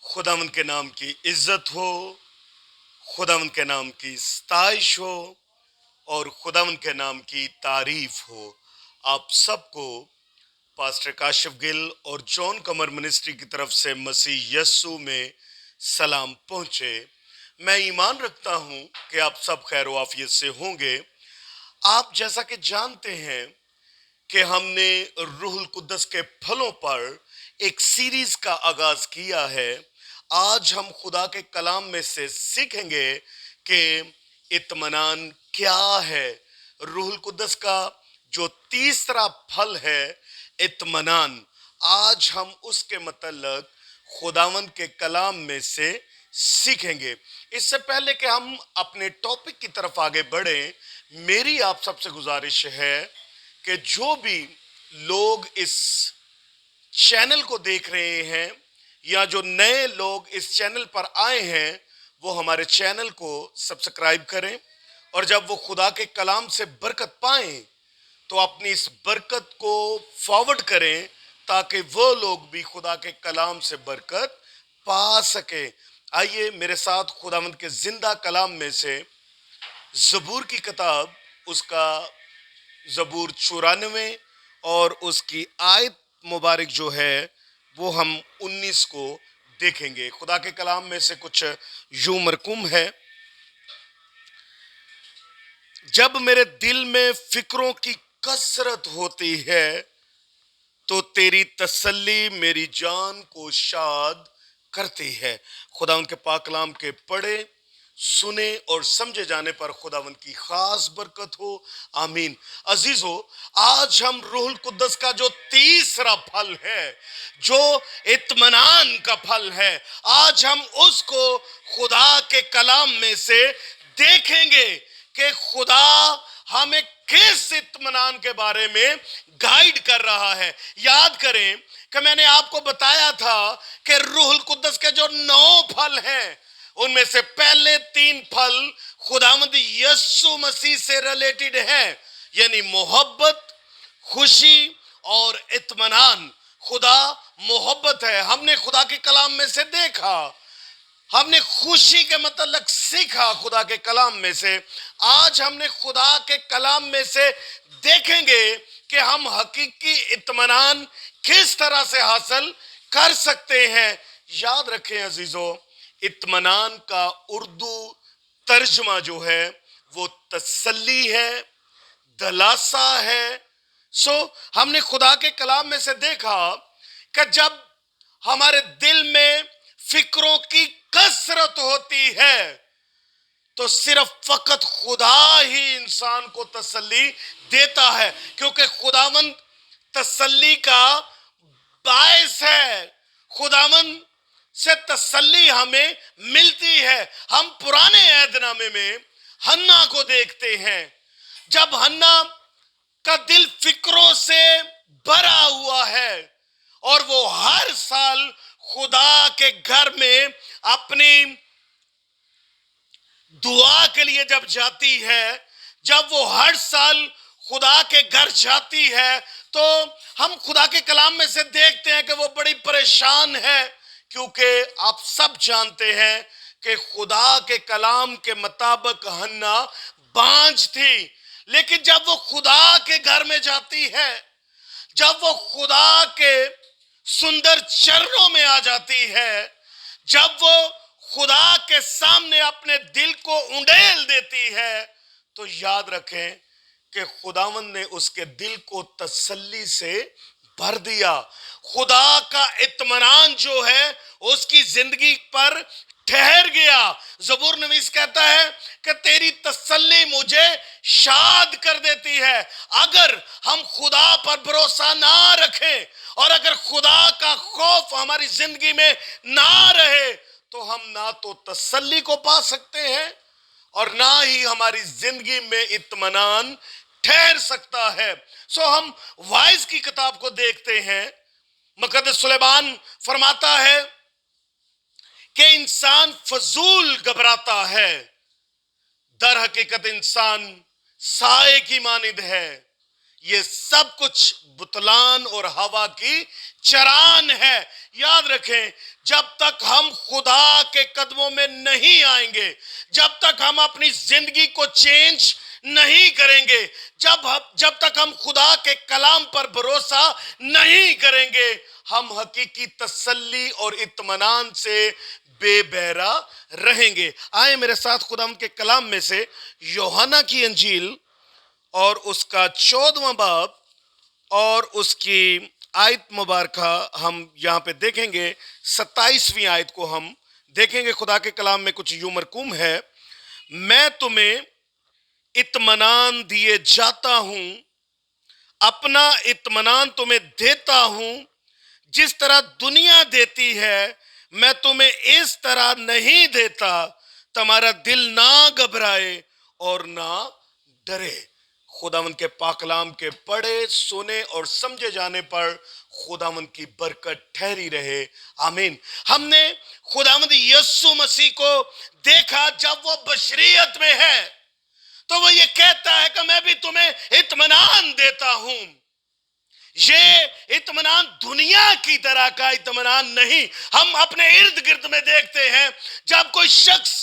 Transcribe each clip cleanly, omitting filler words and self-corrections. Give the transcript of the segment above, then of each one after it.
खुदावंद के नाम की इज्जत हो, खुदावंद के नाम की सताइश हो और खुदावंद के नाम की तारीफ हो। आप सबको पास्टर काशिफ गिल और जॉन कमर मिनिस्ट्री की तरफ से मसीह यस्सु में सलाम पहुंचे। मैं ईमान रखता हूं कि आप सब खैर आफियत से होंगे। आप जैसा कि जानते हैं कि हमने रूहुल कुद्दस के फलों पर एक सीरीज का आगाज किया है। आज हम खुदा के कलाम में से सीखेंगे कि इत्मीनान क्या है। रूहुल कुद्दस का जो तीसरा फल है इत्मीनान, आज हम उसके मतलब खुदावंद के कलाम में से सीखेंगे। इससे पहले कि हम अपने टॉपिक की तरफ आगे बढ़ें, मेरी आप सबसे गुजारिश है कि जो भी लोग इस चैनल को देख रहे हैं या जो नए लोग इस चैनल पर आए हैं, वो हमारे चैनल को सब्सक्राइब करें और जब वो खुदा के कलाम से बरकत पाएं तो अपनी इस बरकत को फॉरवर्ड करें ताकि वो लोग भी खुदा के कलाम से बरकत पा सके। आइए मेरे साथ खुदावंद के जिंदा कलाम में से ज़बूर की किताब, उसका ज़बूर 94 और उसकी आयत मुबारक जो है वो हम 19 को देखेंगे। खुदा के कलाम में से कुछ यूं मरकूम है। जब मेरे दिल में फिक्रों की कसरत होती है तो तेरी तसल्ली मेरी जान को शाद करती है। खुदावंद के पाक कलाम के पढ़े, सुने और समझे जाने पर खुदावंद की खास बरकत हो। आमीन। अजीजो, आज हम रूहुल कुद्दस का जो तीसरा फल है, जो इत्मीनान का फल है, आज हम उसको खुदा के कलाम में से देखेंगे कि खुदा हमें किस इत्मीनान के बारे में गाइड कर रहा है। याद करें कि मैंने आपको बताया था कि रूहुल कुद्दस के जो 9 फल हैं, उनमें से पहले 3 फल खुदावंद यस्सु मसीह से रिलेटेड है, यानी मोहब्बत, खुशी और इत्मीनान। खुदा मोहब्बत है, हमने खुदा के कलाम में से देखा। हमने खुशी के मतलब सीखा खुदा के कलाम में से। आज हमने खुदा के कलाम में से देखेंगे कि हम हकीकी इत्मीनान किस तरह से हासिल कर सकते हैं। याद रखें अजीजों, इत्मीनान का उर्दू तर्जमा जो है वो तसल्ली है, दलासा है। हमने खुदा के कलाम में से देखा कि जब हमारे दिल में फिक्रों की कसरत होती है तो सिर्फ फकत खुदा ही इंसान को तसल्ली देता है, क्योंकि खुदावंद तसल्ली का बायस है। खुदावंद से तसल्ली हमें मिलती है। हम पुराने अहदनामे में हन्ना को देखते हैं। जब हन्ना का दिल फिक्रों से भरा हुआ है और वो हर साल खुदा के घर में अपनी दुआ के लिए जब जाती है, जब वो हर साल खुदा के घर जाती है, तो हम खुदा के कलाम में से देखते हैं कि वो बड़ी परेशान है, क्योंकि आप सब जानते हैं कि खुदा के कलाम के मुताबिक हन्ना बांझ थी। लेकिन जब वो खुदा के घर में जाती है, जब वो खुदा के सुंदर चरणों में आ जाती है, जब वो खुदा के सामने अपने दिल को उंडेल देती है, तो याद रखें कि खुदावंद ने उसके दिल को तसल्ली से भर दिया। खुदा का इत्मीनान जो है उसकी जिंदगी पर ठहर गया। ज़बूर नवीस कहता है कि तेरी तसल्ली मुझे शाद कर देती है। अगर हम खुदा पर भरोसा ना रखें और अगर खुदा का खौफ हमारी जिंदगी में ना रहे तो हम ना तो तसल्ली को पा सकते हैं और ना ही हमारी जिंदगी में इत्मीनान ठहर सकता है। हम वाइज की किताब को देखते हैं। मुक़द्दस सुलेमान फरमाता है कि इंसान फजूल घबराता है, दर हकीकत इंसान साए की मानिद है। یہ سب کچھ بطلان اور ہوا کی چران ہے. یاد رکھیں جب تک ہم خدا کے قدموں میں نہیں آئیں گے, جب تک ہم اپنی زندگی کو چینج نہیں کریں گے, جب تک ہم خدا کے کلام پر بھروسہ نہیں کریں گے, ہم حقیقی تسلی اور اطمینان سے بے بہرا رہیں گے. آئیں میرے ساتھ خدا کے کلام میں سے یوحنا کی انجیل اور اس کا 14واں باب اور اس کی آیت مبارکہ ہم یہاں پہ دیکھیں گے. 27ویں آیت کو ہم دیکھیں گے. خدا کے کلام میں کچھ یوں مرقوم ہے, میں تمہیں اطمینان دیے جاتا ہوں, اپنا اطمینان تمہیں دیتا ہوں, جس طرح دنیا دیتی ہے میں تمہیں اس طرح نہیں دیتا, تمہارا دل نہ گھبرائے اور نہ ڈرے. خداوند کے پاک کلام کے پڑھے سنے اور سمجھے جانے پر خداوند کی برکت ٹھہری رہے. آمین. ہم نے خداوند یسوع مسیح کو دیکھا جب وہ بشریت میں ہے تو وہ یہ کہتا ہے کہ میں بھی تمہیں اطمینان دیتا ہوں. یہ اطمینان دنیا کی طرح کا اطمینان نہیں. ہم اپنے ارد گرد میں دیکھتے ہیں جب کوئی شخص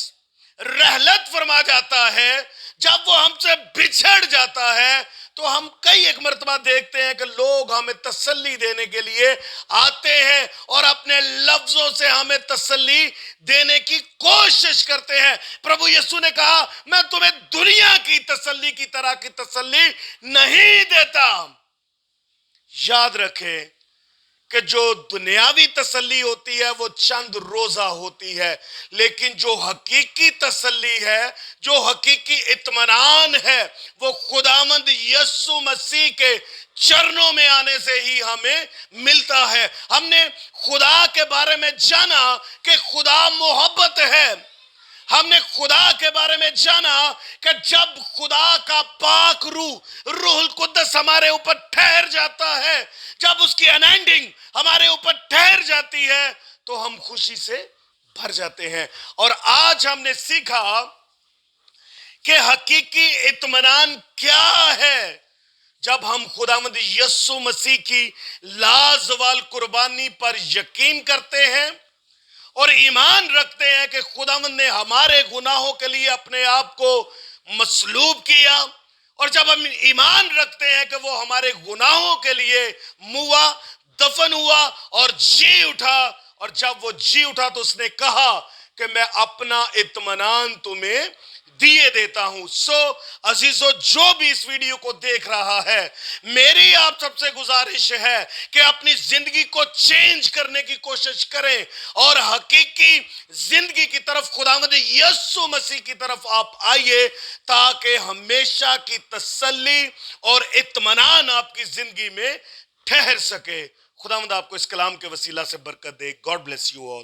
رحلت فرما جاتا ہے, جب وہ ہم سے بچھڑ جاتا ہے, تو ہم کئی ایک مرتبہ دیکھتے ہیں کہ لوگ ہمیں تسلی دینے کے لیے آتے ہیں اور اپنے لفظوں سے ہمیں تسلی دینے کی کوشش کرتے ہیں. پربھو یسوع نے کہا میں تمہیں دنیا کی تسلی کی طرح کی تسلی نہیں دیتا. یاد رکھیں کہ جو دنیاوی تسلی ہوتی ہے وہ چند روزہ ہوتی ہے, لیکن جو حقیقی تسلی ہے, جو حقیقی اطمینان ہے, وہ خداوند یسوع مسیح کے چرنوں میں آنے سے ہی ہمیں ملتا ہے. ہم نے خدا کے بارے میں جانا کہ خدا محبت ہے. ہم نے خدا کے بارے میں جانا کہ جب خدا کا پاک روح القدس ہمارے اوپر ٹھہر جاتا ہے, جب اس کی انائنٹنگ ہمارے اوپر ٹھہر جاتی ہے تو ہم خوشی سے بھر جاتے ہیں. اور آج ہم نے سیکھا کہ حقیقی اطمینان کیا ہے. جب ہم خداوند یسوع مسیح کی لازوال قربانی پر یقین کرتے ہیں اور ایمان رکھتے ہیں کہ خداوند نے ہمارے گناہوں کے لیے اپنے آپ کو مصلوب کیا, اور جب ہم ایمان رکھتے ہیں کہ وہ ہمارے گناہوں کے لیے موا, دفن ہوا اور جی اٹھا, اور جب وہ جی اٹھا تو اس نے کہا کہ میں اپنا اطمینان تمہیں دیے دیتا ہوں. سو عزیزو, جو بھی اس ویڈیو کو دیکھ رہا ہے, میری آپ سب سے گزارش ہے کہ اپنی زندگی کو چینج کرنے کی کوشش کریں اور حقیقی زندگی کی طرف خداوند یسوع مسیح کی طرف آپ آئیے, تاکہ ہمیشہ کی تسلی اور اطمینان آپ کی زندگی میں ٹھہر سکے. خداوند آپ کو اس کلام کے وسیلہ سے برکت دے. God bless you all.